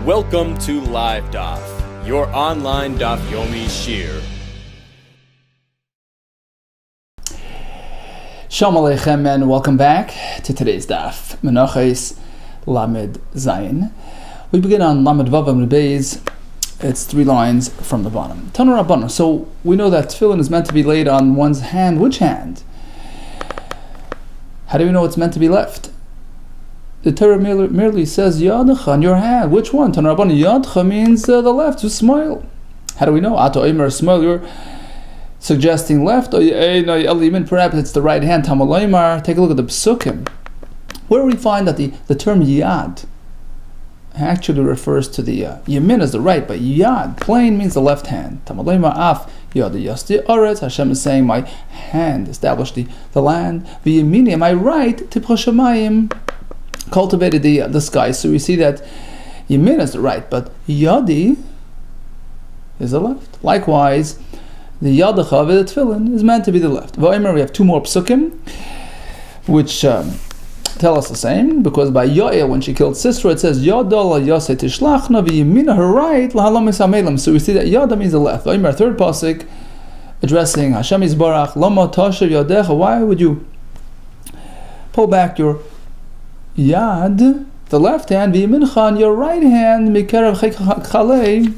Welcome to LiveDaf, your online Daf Yomi Shir. Shalom Aleichem and welcome back to today's Daf, Menachos Lamed Zayin. We begin on Lamed Vav Amud Beis. It's 3 lines from the bottom. Tanu Rabbanu. So we know that tefillin is meant to be laid on one's hand. Which hand? How do we know it's meant to be left? The Torah merely says Yadcha on your hand. Which one? Tanu Rabbanu. Yadcha means the left, to smile. How do we know? Ato Omer smile. You're suggesting left. Perhaps it's the right hand. Talmud Lemar. Take a look at the Psukim. Where we find that the term Yad actually refers to the Yamin as the right, but Yad, plain, means the left hand. Talmud Lemar af Yad Yasti Oretz. Hashem is saying, my hand established the land. V'yamini, my right, Tipcha Shamayim, cultivated the sky. So we see that Yamin is the right, but Yadi is the left. Likewise, the Yadacha of the Tefillin is meant to be the left. V'omer, we have 2 more psukim, which tell us the same, because by Yael, when she killed Sisera, it says Yadala Yaseh Tishlachna v'yamina, her right, lahalam esamelim. So we see that Yada means the left. V'omer, 3rd pasuk, addressing Hashem Yisbarach, Lama Tashav Yadecha. Why would you pull back your Yad, the left hand, v'yamincha, on your right hand, mikerav chechalei?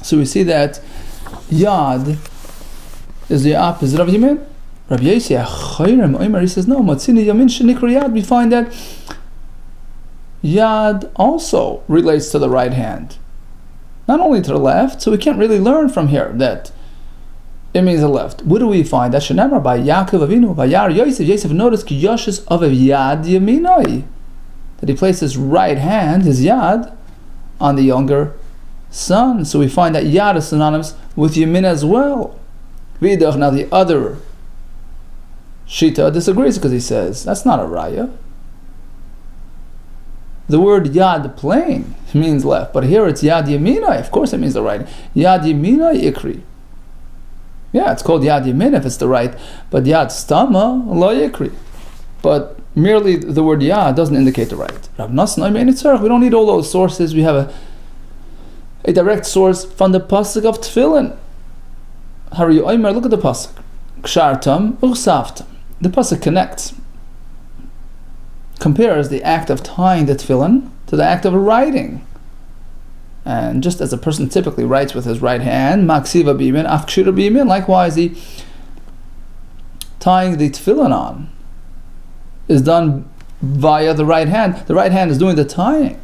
So we see that Yad is the opposite of Yamin. Rabbi Yossi Achayrim Omer, he says no. Matzini Yamin shenikra Yad. We find that Yad also relates to the right hand, not only to the left. So we can't really learn from here that it means the left. What do we find? That Shenamar by Yaakov Avinu, by Yar Yosef. Yosef noticed ki Yoshes of Yad Yaminoi, that he placed his right hand, his Yad, on the younger son. So we find that Yad is synonymous with Yamin as well. Vidach, now the other Shita disagrees, because he says that's not a raya. The word Yad plain means left, but here it's Yad Yaminai. Of course it means the right. Yad Yaminai Ikri. Yeah, it's called Yad Yamin if it's the right, but Yad Stama Lo Ikri. But merely the word Yad doesn't indicate the right. Rav Nassan, we don't need all those sources. We have a direct source from the pasuk of Tefillin. Hari Omer, look at the pasuk. Kshartam Ursaftam. The pasuk connects, compares the act of tying the tefillin to the act of writing. And just as a person typically writes with his right hand, maksiva b'imin, afkshira b'imin, likewise the tying the tefillin on is done via the right hand. The right hand is doing the tying.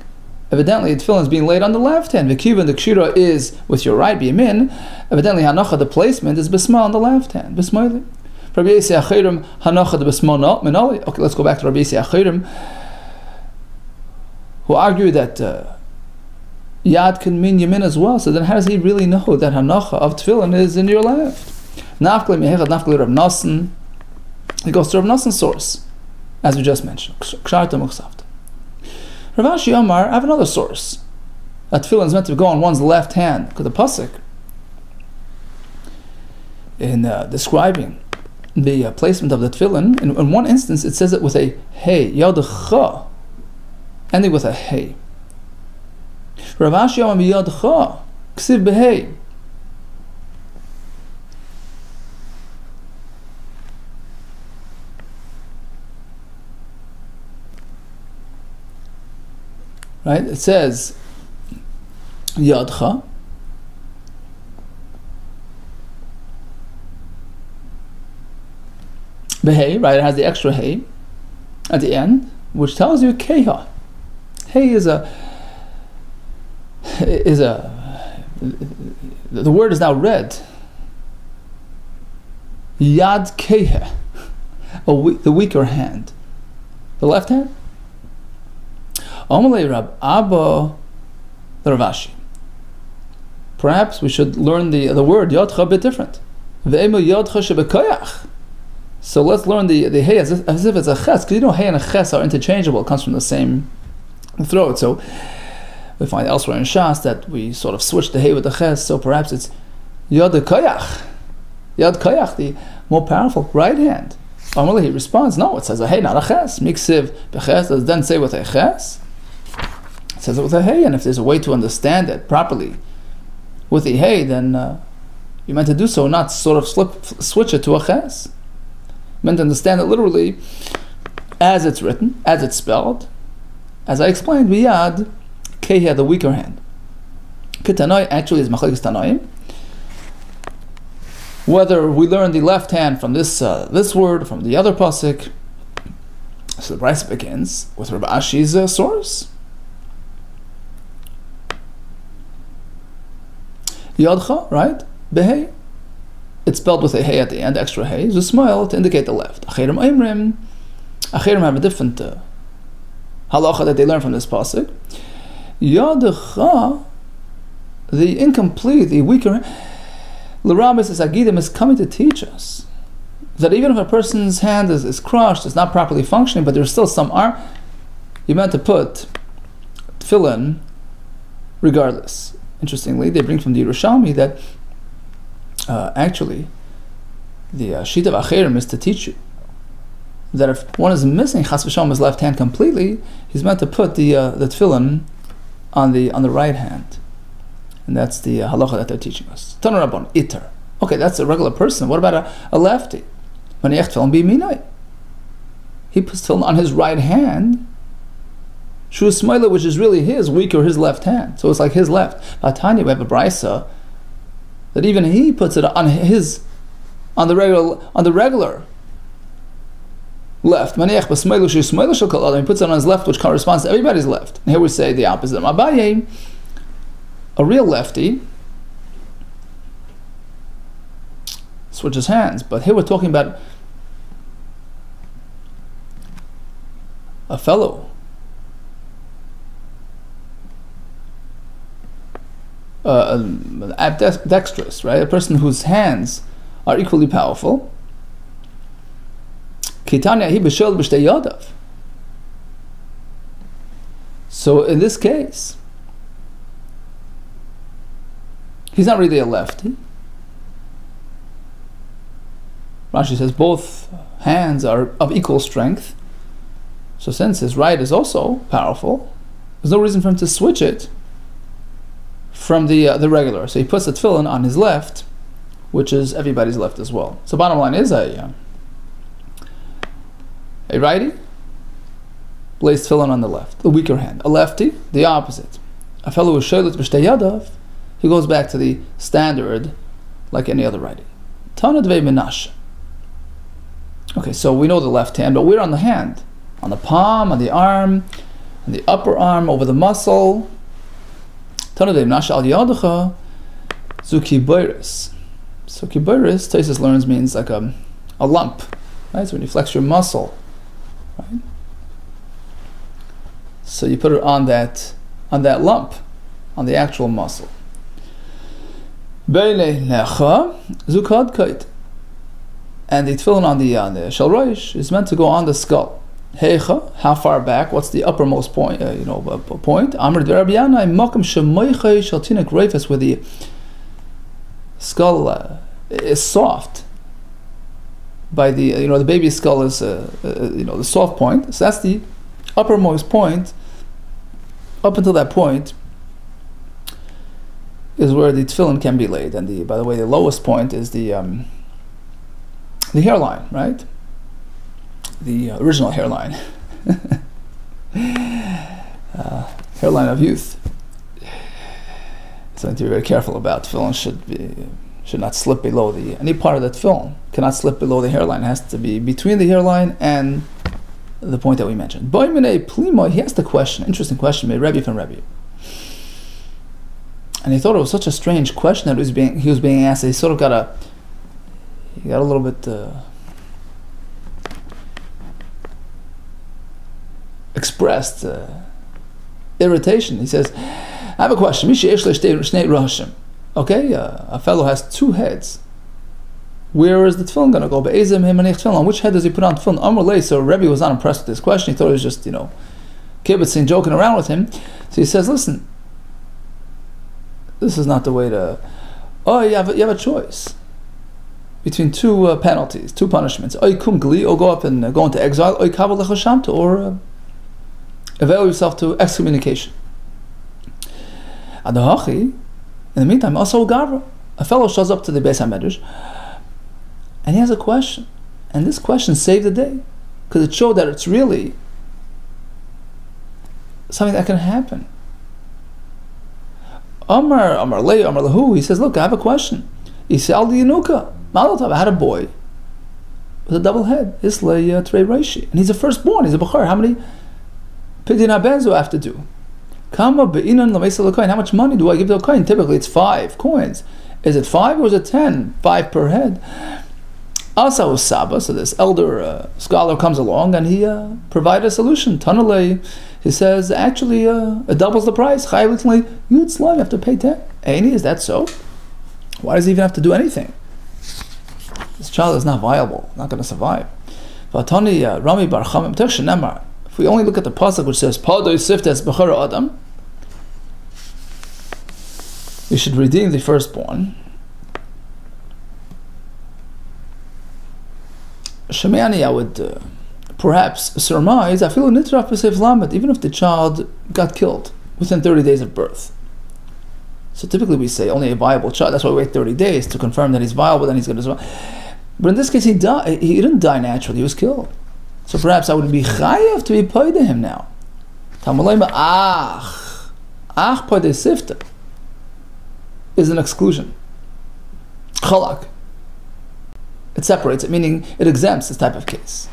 Evidently, the tefillin is being laid on the left hand. V'kiva, the kshira is with your right b'imin. Evidently, hanacha, the placement, is bisma on the left hand. Bismaili. Rabbi Yossi Achayrim hanacha the bisma minali. Okay, let's go back to Rabbi Yossi Achayrim, who argue that Yad can mean Yamin as well. So then how does he really know that hanacha of tefillin is in your left? Nafkli mehechad nafkli Rav Nassan. He goes to Rav Nassan's source, as we just mentioned. Kshartam uksavta. Rav Ashi Amar, I have another source. That tefillin is meant to go on one's left hand. Because the pasuk, in describing the placement of the tefillin, in one instance it says it with a hey, yadcha, ending with a hey. Rav Ashi Amar yadcha, ksiv behei. Right? It says Yadcha. Behei, right? It has the extra hey at the end, which tells you Keha. Hey the word is now read. Yad Keha, the weaker hand. The left hand? Amalei Rab Abba the Rav Ashi. Perhaps we should learn the word Yadcha a bit different. Ve'emu Yadcha shebekoyach. So let's learn the hey as if it's a ches, because you know hey and a ches are interchangeable. It comes from the same throat. So we find elsewhere in Shas that we sort of switch the hey with the ches. So perhaps it's Yad Koyach. Yad Koyach, the more powerful right hand. Normally he responds, no, it says a hey, not a ches. Miksiv beches, does then say with a ches. It says it with a hey, and if there's a way to understand it properly with a hey, then you're meant to do so, not sort of switch it to a ches. You're meant to understand it literally as it's written, as it's spelled. As I explained, biyad, kei had the weaker hand. Kitanoi actually is machlekes tanoim. Whether we learn the left hand from this word, from the other pasuk. So the Brisa begins with Rav Ashi's source. Yadcha, right? Behei. It's spelled with a hey at the end, extra hey. Zusmail to indicate the left. Acherim Eimrim. Acherim have a different halacha that they learn from this pasuk. Yadcha, the incomplete, the weaker. L'Rabis is Agidim is coming to teach us that even if a person's hand is crushed, it's not properly functioning, but there's still some arm, you're meant to put tefillin regardless. Interestingly, they bring from the Yerushalmi that actually the Shita of Acherim is to teach you that if one is missing Chas v'Shalom his left hand completely, he's meant to put the tefillin on the right hand. And that's the halacha that they're teaching us. Tanu Rabban, iter. Okay, that's a regular person. What about a lefty? When he puts tefillin on his right hand, Shu Smaila, which is really his weaker, his left hand. So it's like his left. Tanya, we have a brisa that even he puts it on the regular left. He puts it on his left, which corresponds to everybody's left. And here we say the opposite. Abaye, a real lefty, switches hands, but here we're talking about a fellow dexterous, right? A person whose hands are equally powerful. So in this case, he's not really a lefty. Rashi says both hands are of equal strength. So since his right is also powerful, there's no reason for him to switch it from the regular. So he puts the tefillin on his left, which is everybody's left as well. So bottom line is a righty placed tefillin on the left, the weaker hand. A lefty, the opposite. A fellow who shoylet b'shtei yadav, he goes back to the standard like any other righty. Tana dvei Menachos. Okay, so we know the left hand, but we're on the hand, on the palm, on the arm, on the upper arm, over the muscle. Tana dvei Menachos al yadacha zu kiboris. So kiboris, Taisus learns, means like a lump, right? So when you flex your muscle, right? So you put it on that lump, on the actual muscle. And the tefillin on the shel rosh is meant to go on the skull. Heicha, how far back? What's the uppermost point? Point. Amr d'Rabbi Yanai makom shemoichei shel tinek reifes, where the skull is soft. By the the baby's skull is the soft point. So that's the uppermost point. Up until that point is where the tefillin can be laid, and by the way, the lowest point is the hairline, right? The original hairline, hairline of youth. Something to be very careful about. Tefillin should not slip below any part of that tefillin cannot slip below the hairline. It has to be between the hairline and the point that we mentioned. He asked a question, interesting question, Rebbe from Rebbe. And he thought it was such a strange question that he was being asked. He sort of got a little bit expressed irritation. He says, I have a question. Okay, a fellow has two heads. Where is the tefillin going to go? On which head does he put on tefillin? So Rebbe was not impressed with this question. He thought it was just, kibitzing, joking around with him. So he says, listen, this is not the way to... you have a choice between two penalties, two punishments. Or go up and go into exile, or avail yourself to excommunication. In the meantime, also Gavra, a fellow shows up to the Beis HaMedrash, and he has a question. And this question saved the day, because it showed that it's really something that can happen. Amar Lahu, he says, look, I have a question. He said, Al Diyanuka, Malav, I had a boy with a double head, Islay Trei Reishi, and he's a firstborn, he's a Bachar. How many Pidyon HaBen do I have to do? Kama Be'inan L'Meisa L'Kohen, how much money do I give to a coin? Typically it's 5 coins. Is it 5 or is it 10? 5 per head. Asa was Saba, so this elder scholar comes along and he provided a solution. Tanalei, he says, actually it doubles the price. You have to pay 10. Aini, is that so? Why does he even have to do anything? This child is not viable, not going to survive. Rami Bar Chamim, if we only look at the pasuk which says Padoi Siftes Bechara Adam, we should redeem the firstborn. Shemiani, I would perhaps surmise, I feel nitraf b'seif lamed, even if the child got killed within 30 days of birth. So typically we say only a viable child. That's why we wait 30 days to confirm that he's viable, then he's going to survive. But in this case, he didn't die naturally; he was killed. So perhaps I would be chayav to be paid to him now. Ach paid sifta is an exclusion. Chalak. It separates it, meaning it exempts this type of case.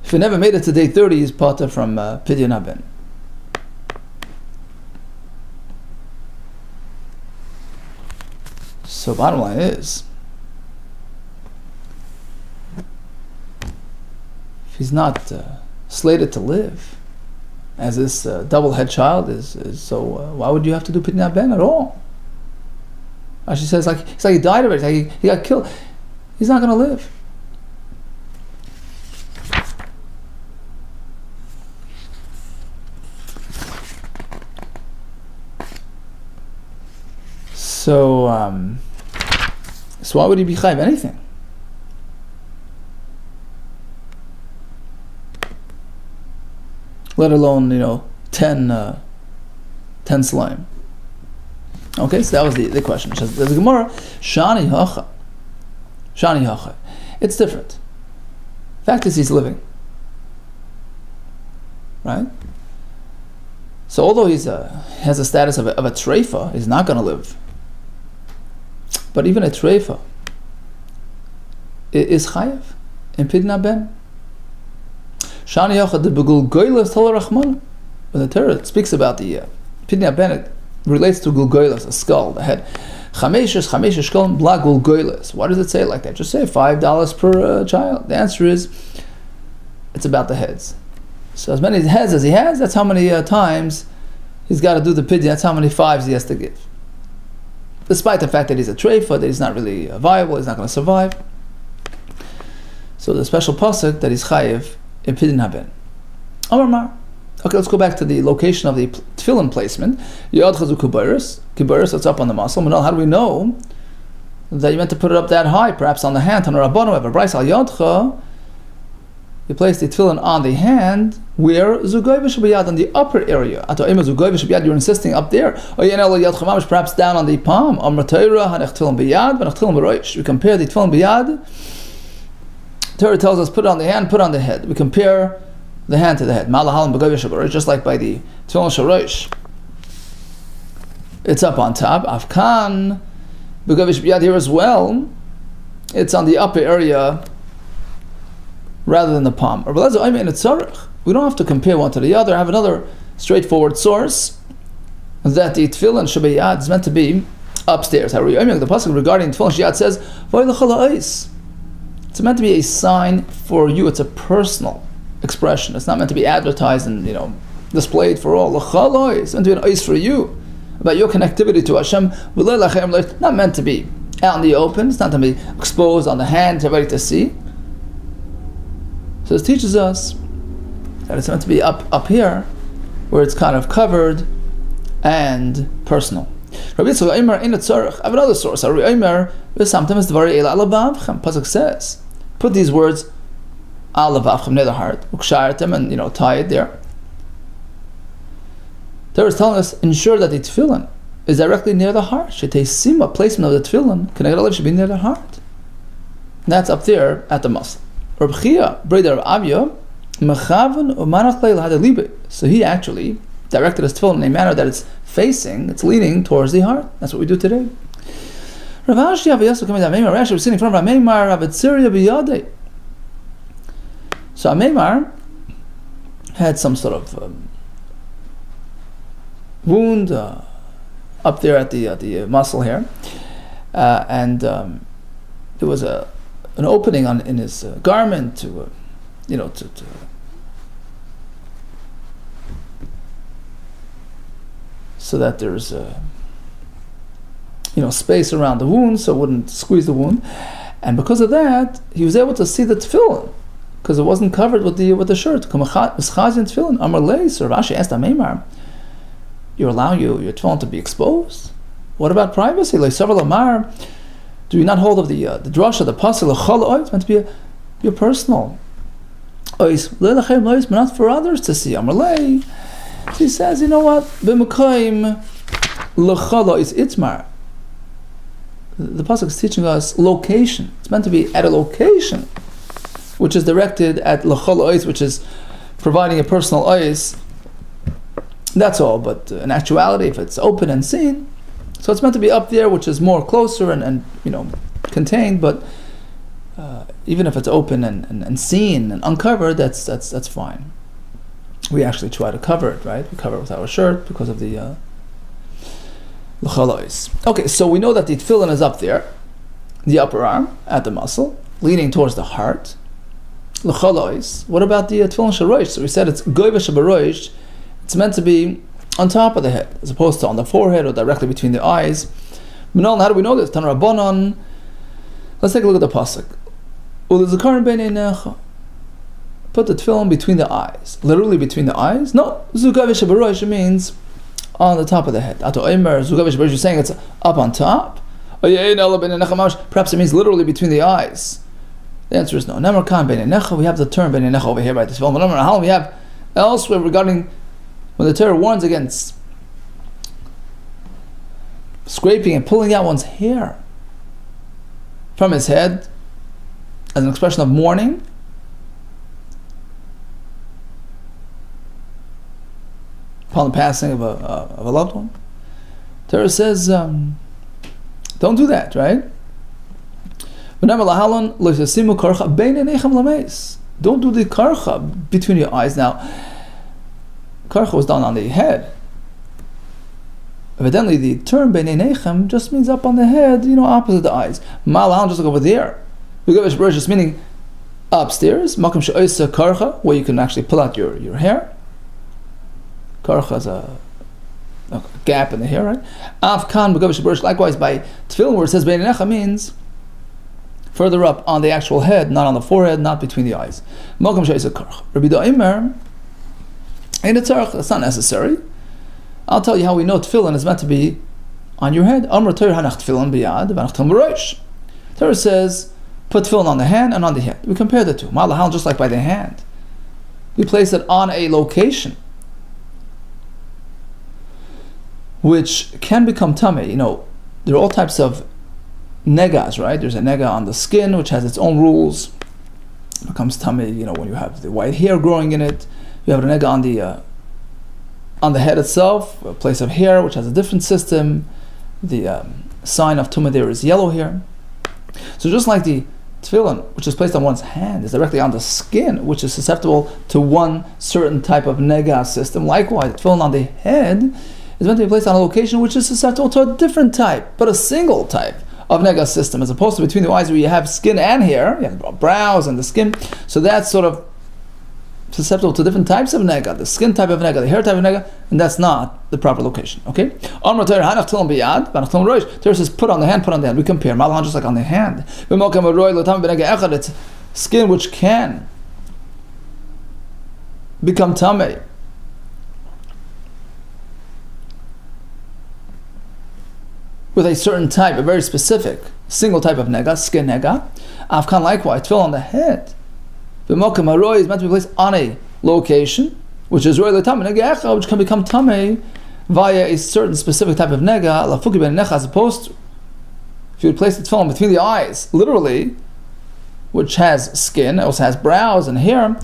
If he never made it to day 30, he's pata from Pidyon HaBen. So bottom line is, if he's not slated to live, as this double-head child is so why would you have to do Pidyon HaBen at all? She says, it's like he died already, it's like he got killed. He's not going to live. So why would he be chayiv anything? Let alone, 10 slime. Okay, so that was the question. There's a Gemara, Shani Hacha. It's different. Fact is, he's living. Right? So although he has a status of a treifa, he's not going to live. But even a treifa is chayiv in Pidyon HaBen. Shani Hacha de begul goylas talarachman. When the Torah speaks about the Pidyon HaBen, it relates to gulgoylas, a skull, the head. Chameshes shkolim bla gulgoylas. Why does it say it like that? Just say $5 per child. The answer is, it's about the heads. So as many heads as he has, that's how many times he's got to do the pidyon. That's how many 5s he has to give. Despite the fact that he's a treifa, that he's not really viable, he's not going to survive. So the special pasuk that he's chayiv in Pidyon HaBen. Amar. Okay, let's go back to the location of the tefillin placement. Yad chazu kibaris, that's up on the muscle. Manal, how do we know that you meant to put it up that high? Perhaps on the hand. On a rabbanu, have a bryce al yadcha. You place the tefillin on the hand, where zugay v'shabiyad, on the upper area. Ato ema zugay v'shabiyad, you're insisting up there. Or yenel yad chamash, perhaps down on the palm. Amar Torah hanech tefillin biyad, v'nech tefillin b'roish. We compare the tefillin biyad. Torah tells us put it on the hand, put it on the head. We compare the hand to the head. Malahalim b'gay v'shabiyad, just like by the tefillin sharosh. It's up on top. Afkan b'gay v'shabiyad here as well. It's on the upper area rather than the palm. We don't have to compare one to the other. I have another straightforward source that the tefillin shabiyad is meant to be upstairs. The pasuk regarding tefillin shabiyad says, it's meant to be a sign for you. It's a personal expression. It's not meant to be advertised and displayed for all. It's meant to be an ice for you, about your connectivity to Hashem. Not meant to be out in the open. It's not to be exposed on the hand, everybody to see. So this teaches us that it's meant to be up here, where it's kind of covered and personal. I have another source. Sometimes the pasuk says, put these words al levavchem near the heart, ukshayartem, and tie it there. Torah is telling us, ensure that the tefillin is directly near the heart. Shetesima, placement of the tefillin, Keneged Alev, should be near the heart. And that's up there at the muscle. Reb Chia, brother of Avia, Mechavan umanach leil had a libe. So he actually directed his tefillin in a manner that it's facing, it's leaning towards the heart. That's what we do today. Rav Ashi Avayasu coming to Ameimar. Rashi was sitting in front of Ameimar of Syria biyadei. So Ameimar had some sort of wound up there at the muscle here, and there was an opening in his garment to so that there's space around the wound, so it wouldn't squeeze the wound. And because of that, he was able to see the tefillin because it wasn't covered with the shirt. Tefillin Amar Lei. So Rav Ashi asked Ameimar, you allow your tefillin to be exposed? What about privacy? Like several Amar, do you not hold of the drasha, the pasuk l'chol? It's meant to be your personal ois, but not for others to see. Amar Lei. He says, you know what? B'mekayim l'chol is itmar. The pasuk is teaching us location. It's meant to be at a location which is directed at l'chol ois, which is providing a personal ois. That's all. But in actuality, if it's open and seen, so it's meant to be up there, which is more closer and contained. But even if it's open and seen and uncovered, that's fine. We actually try to cover it, right? We cover it with our shirt because of the l'chol ois. Okay, so we know that the tefillin is up there, the upper arm at the muscle, leaning towards the heart. L'chol ois. What about the tefillin sharosh? So we said it's goyva shabarosh. It's meant to be on top of the head, as opposed to on the forehead or directly between the eyes. Minol, how do we know this? Tan Rabbanon. Let's take a look at the pasuk. Ulizakarim b'nei necha. Put the tefillin between the eyes. Literally between the eyes? No. Zugav shabarosh means on the top of the head. Ato Omer, Zugav shabarosh is saying it's up on top. Perhaps it means literally between the eyes. The answer is no. Nemar kan b'nei necha. We have the term b'nei necha over here by the tefillin. How we have elsewhere regarding when the Torah warns against scraping and pulling out one's hair from his head as an expression of mourning, upon the passing of a loved one. Torah says, don't do that, right? Don't do the karcha between your eyes. Now, karcha was done on the head. Evidently, the term beinei nechem just means up on the head, opposite the eyes. Malahal, just like over there. Just meaning upstairs. Makom she'oisa karcha, where you can actually pull out your hair. Karcha has a gap in the hair, right? Afkan b'gavish b'rish. Likewise, by tefillin, where it says beinei nechem means further up on the actual head, not on the forehead, not between the eyes. Makom she'oisa karcha. Rabbi Da'imer. That's not necessary. I'll tell you how we know tefillin is meant to be on your head. Amr Torah hanach tefillin biyad v'anach talmud rosh. Torah says, put tefillin on the hand and on the head. We compare the two. Malahal, just like by the hand. We place it on a location which can become tummy. There are all types of negas, right? There's a nega on the skin, which has its own rules. It becomes tummy, when you have the white hair growing in it. You have a nega on the head itself, a place of hair, which has a different system. The sign of tumah there is yellow hair. So just like the tefillin, which is placed on one's hand, is directly on the skin, which is susceptible to one certain type of nega system. Likewise, the tefillin on the head is meant to be placed on a location which is susceptible to a different type, but a single type of nega system, as opposed to between the eyes where you have skin and hair, you have the brows and the skin. So that's sort of susceptible to different types of nega, the skin type of nega, the hair type of nega, and that's not the proper location. Okay? Torah says put on the hand, put on the hand. We compare malahan just like on the hand. It's skin which can become tamei with a certain type, a very specific single type of nega, skin nega. Afkan likewise, tefillin on the head. The Mokum Haroi is meant to be placed on a location which is roy l'tamei nega, which can become tamei via a certain specific type of nega, lafuki ben necha, as opposed to if you would place the tefillin between the eyes, literally, which has skin, also has brows and hair.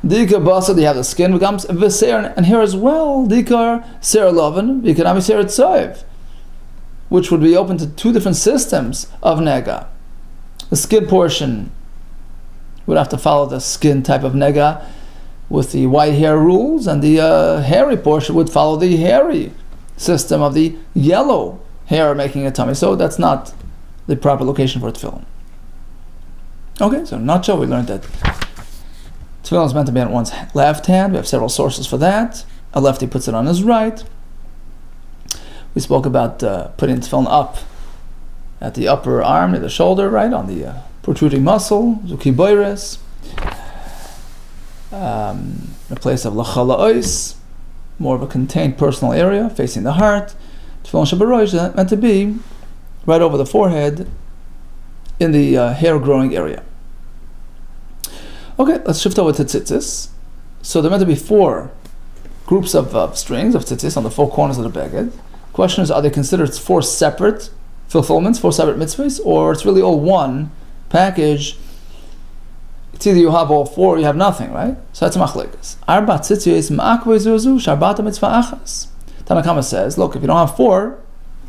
Dika basa, you have the skin, becomes v'seir, and here as well, dikar ser loven, v'kanami ser tzoiv, which would be open to two different systems of nega. The skin portion would have to follow the skin type of nega with the white hair rules, and the hairy portion would follow the hairy system of the yellow hair making a tummy. So that's not the proper location for tefillin. Okay, so in a nutshell, we learned that tefillin is meant to be on one's left hand. We have several sources for that. A lefty puts it on his right. We spoke about putting tefillin up at the upper arm, near the shoulder, right, on the protruding muscle, zuki boires, a place of lachala ois, more of a contained personal area facing the heart. Tefillin shabarosh is meant to be right over the forehead in the hair growing area. Okay, let's shift over to tzitzis. So there are meant to be four groups of strings of tzitzis on the four corners of the beged. Question is, are they considered four separate fulfillments, four separate mitzvahs, or it's really all one package? It's either you have all four or you have nothing, right? So that's machlekas. Arba tzitzis ma'akvei zuzu sharbata mitzvah achas. Tanakama says, look, if you don't have four,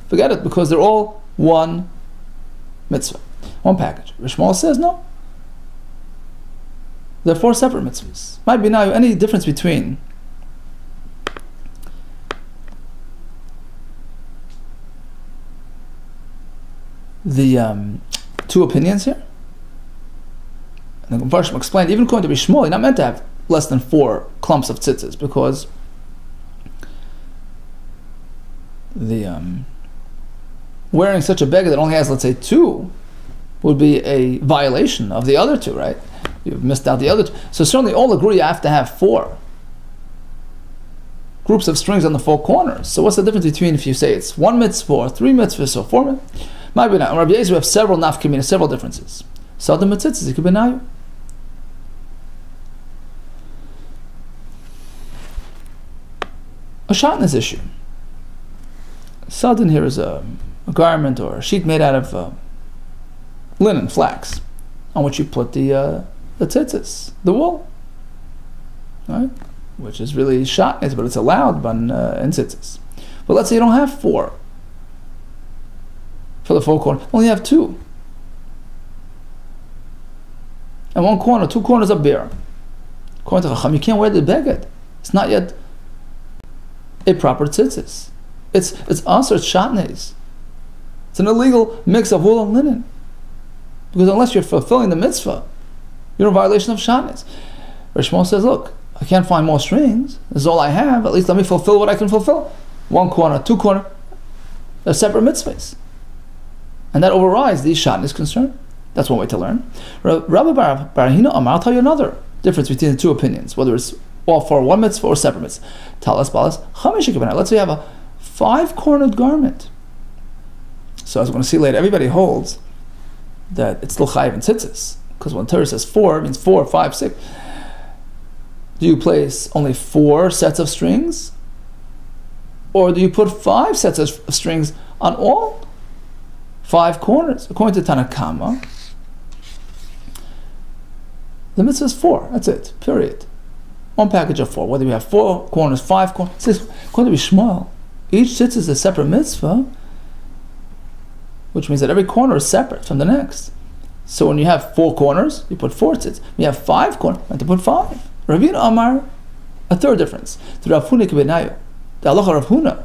forget it, because they're all one mitzvah, one package. Rishmal says, no. They're four separate mitzvahs. Might be now any difference between the two opinions here? And the Mepharshim explained, even according to Bishmol, you're not meant to have less than four clumps of tzitzis, because the wearing such a beged that only has, let's say, two would be a violation of the other two, right? You've missed out the other two. So certainly all agree you have to have four groups of strings on the four corners. So what's the difference between if you say it's one mitzvah or three mitzvahs or four mitzvahs? Might be not. In Rabbi Yezer we have several nafkamina, several differences. So the mitzitzis, it could be nayu. A shatnez issue. Sadin here is a garment or a sheet made out of linen, flax, on which you put the tzitzis, the wool, right? Which is really shatnez, but it's allowed in tzitzis. But let's say you don't have four for the four corners, only have two. And one corner, two corners are bare. According to Chacham, you can't wear the beged. It's not yet a proper tzitzis. It's asr, it's shatnez. It's an illegal mix of wool and linen. Because unless you're fulfilling the mitzvah, you're in violation of shatnez. Rishmon says, look, I can't find more strings. This is all I have. At least let me fulfill what I can fulfill. One corner, two corner, they're separate mitzvahs. And that overrides the shatnez concern. That's one way to learn. Rabbi Barahina Amar, I'll tell you another difference between the two opinions, whether it's all for one mitzvah or separate mitzvah. Talas balas chamish kibbana. Let's say you have a five-cornered garment. So as we're going to see later, everybody holds that it's still chayiv and tzitzis, because when Torah says four, it means 4, 5, 6. Do you place only 4 sets of strings, or do you put 5 sets of strings on all 5 corners? According to Tanakama, the mitzvah is 4. That's it. Period. One package of 4. Whether you have 4 corners, 5 corners. It says, according to Bishmael, each tzitzis is a separate mitzvah, which means that every corner is separate from the next. So when you have 4 corners, you put 4 tzitzis. When you have 5 corners, you have to put 5. Ravina Amar, a third difference. To Rav Huna Kibenayu, the halacha Rav Huna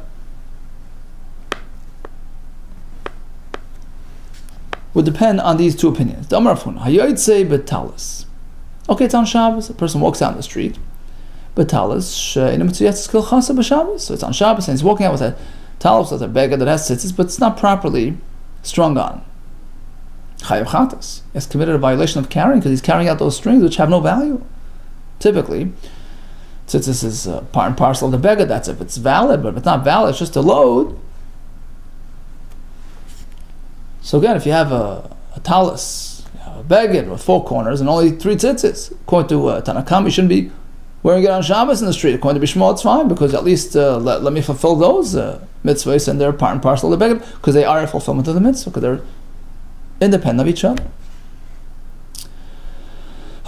would depend on these two opinions. The Amar Rav Huna, Hayoytzei betalis. Okay, it's on Shabbos. A person walks down the street. Betalis, so it's on Shabbos, and he's walking out with a talis, with a beged that has tzitzis, but it's not properly strung on. Chayav chatas. He has committed a violation of carrying, because he's carrying out those strings which have no value. Typically, tzitzis is part and parcel of the beged. That's if it's valid, but if it's not valid, it's just a load. So again, if you have a talis, a beged with 4 corners and only 3 tzitzis, according to Tanakam, you shouldn't be Wearing it on Shabbos in the street, according to Bishmo, it's fine, because at least let me fulfill those mitzvahs, and they're part and parcel of the beged, because they are a fulfillment of the mitzvah, because they're independent of each other.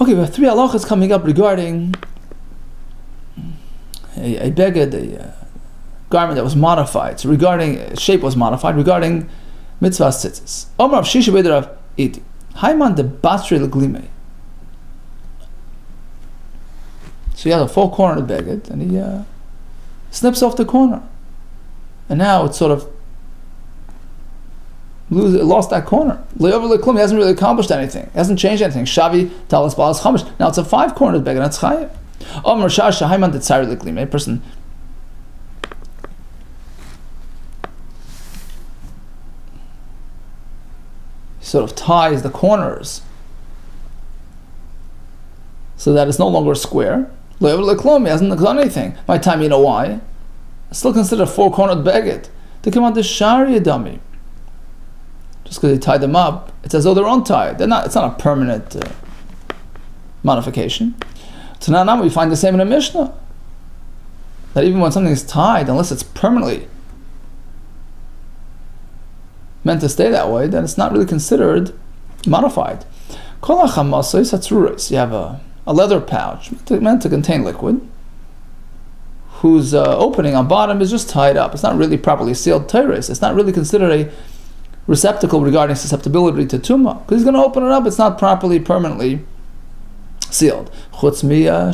Okay, we have 3 halachas coming up regarding a beged, a garment that was modified. So regarding shape was modified, regarding mitzvah tzitzis. Omar of Shisha Beder of Iti. Haiman de Basri Leglime. So he has a full corner of the beged, and he snips off the corner. And now it's sort of lost that corner. He hasn't really accomplished anything. He hasn't changed anything. Shavi talas balas chamish. Now it's a 5-cornered beged, and it's chayiv. Omar shasha haiman de tzari leglime. A person sort of ties the corners so that it's no longer square. He hasn't done anything. By the time, you know why? It's still considered a 4-cornered beged. They come on the shari dummy. Just because they tied them up, it's as though they're untied. It's not a permanent modification. So now we find the same in a Mishnah. That even when something is tied, unless it's permanently meant to stay that way, then it's not really considered modified. You have a leather pouch meant to contain liquid, whose opening on bottom is just tied up. It's not really properly sealed teres. It's not really considered a receptacle regarding susceptibility to tumah, because he's going to open it up. It's not properly permanently sealed. Chutz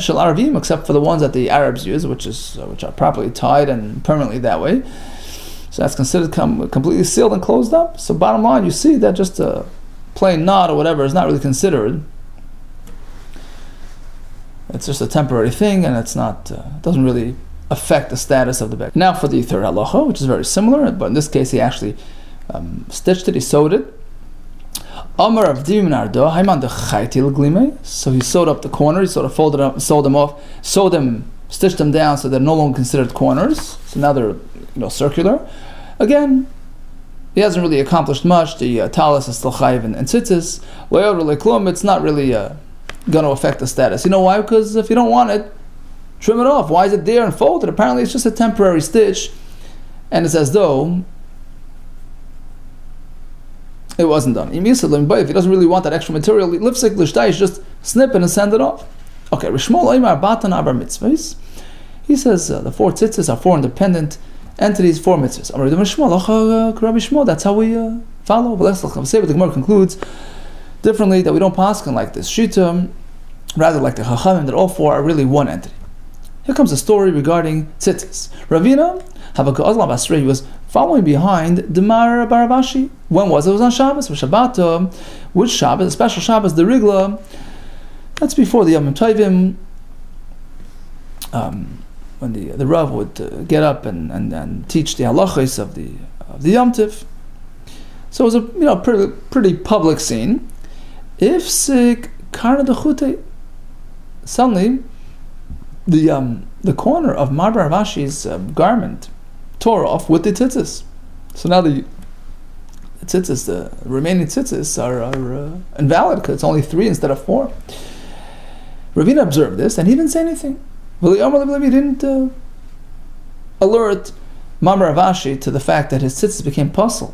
shel arvim, except for the ones that the Arabs use, which are properly tied and permanently that way. So that's considered completely sealed and closed up. So bottom line, you see that just a plain knot or whatever is not really considered. It's just a temporary thing, and it's not doesn't really affect the status of the beged. Now for the third halacha, which is very similar, but in this case he actually stitched it, he sewed it. Amar of Diminardo, Haiman de Chaitil Glime. So he sewed up the corners, he sort of folded up, sewed them, stitched them down so they're no longer considered corners. So now they're circular. Again, he hasn't really accomplished much. The talis is still chayiv and tzitzis. It's not really going to affect the status. You know why? Because if you don't want it, trim it off. Why is it there and folded? Apparently it's just a temporary stitch, and it's as though it wasn't done. If he doesn't really want that extra material, lipstick l'shtai, just snip it and send it off. Okay, Rishmol Oimar Batan Abar Mitzvahs. He says the 4 tzitzis are 4 independent entities, 4 mitzvahs. That's how we follow. But the Gemara concludes differently, that we don't paskin like this Shita, rather like the Chachamim, that all 4 are really one entity. Here comes a story regarding tzitzis. Ravina Havaka'azla Basri, he was following behind Demar Baravashi. When was it? It was on Shabbos, or Shabbat. Which Shabbos? A special Shabbos, the Rigla. That's before the Yom Tovim, when the Rav would get up and teach the halachos of the Yom Tov. So it was a pretty public scene. If sick karna dechute, suddenly the corner of Mar Baravashi's garment tore off with the tzitzis. So now the tzitzis, the remaining tzitzis are invalid, because it's only 3 instead of 4. Ravina observed this, and he didn't say anything. He didn't alert Mar Baravashi to the fact that his tzitzis became puzzle.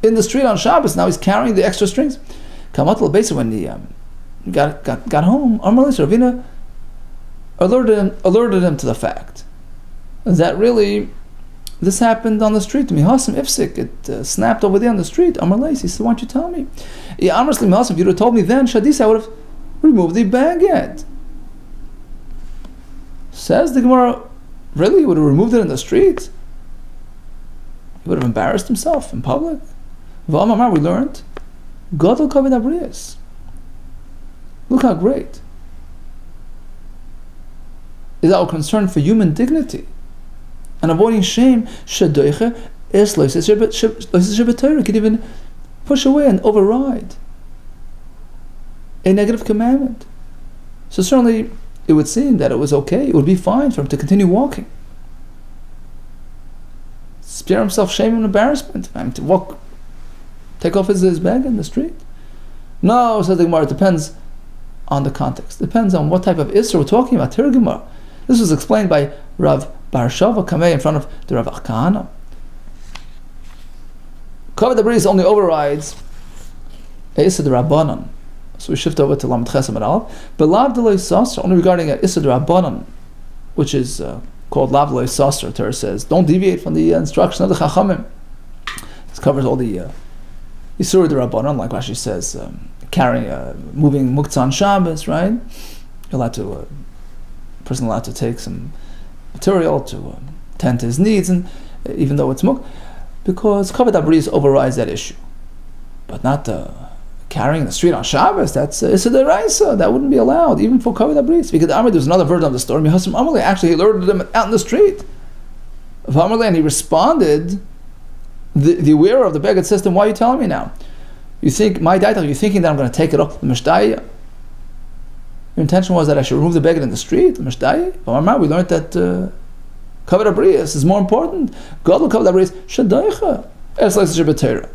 In the street on Shabbos, now he's carrying the extra strings. Basically, when he got home, Ravina alerted him to the fact that really this happened on the street. Mihasim ifsik, it snapped over there on the street. He said, "Why don't you tell me? If you'd have told me then, Shadis, I would have removed the baguette." Says the Gemara, really, he would have removed it in the street? He would have embarrassed himself in public. We learned, Gadol Kavod Abriyos. Look how great is our concern for human dignity and avoiding shame. Could even push away and override a negative commandment. So certainly it would seem that it was okay, it would be fine for him to continue walking. Spare himself shame and embarrassment, to walk, take off his bag in the street. No, says the Gemara, it depends on the context. Depends on what type of Isser we're talking about. Tirgumah. This was explained by Rav Bar-Shava-Kameh in front of the Rav Kahana. Kavod HaBris only overrides Isser D'Rabbanan. So we shift over to Lamed Ches Amud Aleph. But Lav D'Lo Sasra, only regarding Isser D'Rabbanan, which is called Lav D'Lo Sasra, Torah says, don't deviate from the instruction of the Chachamim. This covers all the Isur D'Rabbanan, like Rashi says, carrying, moving Muktzah on Shabbos, right? You're allowed to, person allowed to take some material to tend to his needs, and even though it's Muk, because Kavod HaBris overrides that issue. But not carrying the street on Shabbos, that's Issa D'Oraisa, that wouldn't be allowed, even for Kavod HaBris. Because there's another version of the story. Mehassim Amalei actually alerted him out in the street of Amalei, and he responded. The wearer of the beged says to him, why are you telling me now? You think, my daita, you're thinking that I'm going to take it off the Mishdaya? Your intention was that I should remove the beged in the street, the Mishdaya? But we learned that Kavod HaBris is more important. Godel Kavod HaBris, Shadaycha, Ersleis Shabbatera.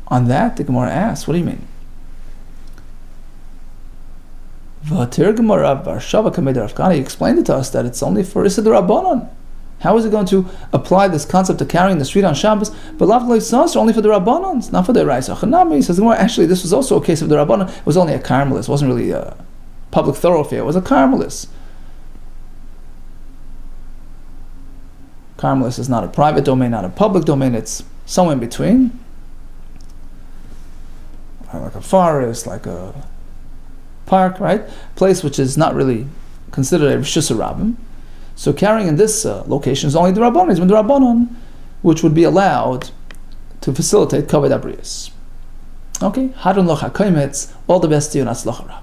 On that, the Gemara asks, what do you mean? V'atir Rav Bar-Shava-Kameh Rav Kahana, he explained it to us that it's only for Issa D'Rabbanan. How is it going to apply this concept of carrying the street on Shabbos? But Lav D'Lo Sasra, only for the Rabbanans, not for the Raisa. Chanami says, actually, this was also a case of the Rabbanan. It was only a Carmelis. It wasn't really a public thoroughfare. It was a Carmelis. Carmelis is not a private domain, not a public domain. It's somewhere in between. Like a forest, like a park, right? Place which is not really considered a Rishus Rabbim. So carrying in this location is only the Rabbanan, even the Rabbanan, which would be allowed to facilitate Kavod HaBris. Okay? Harun Loch HaKoimetz, all the best to you, Natzloch Hara.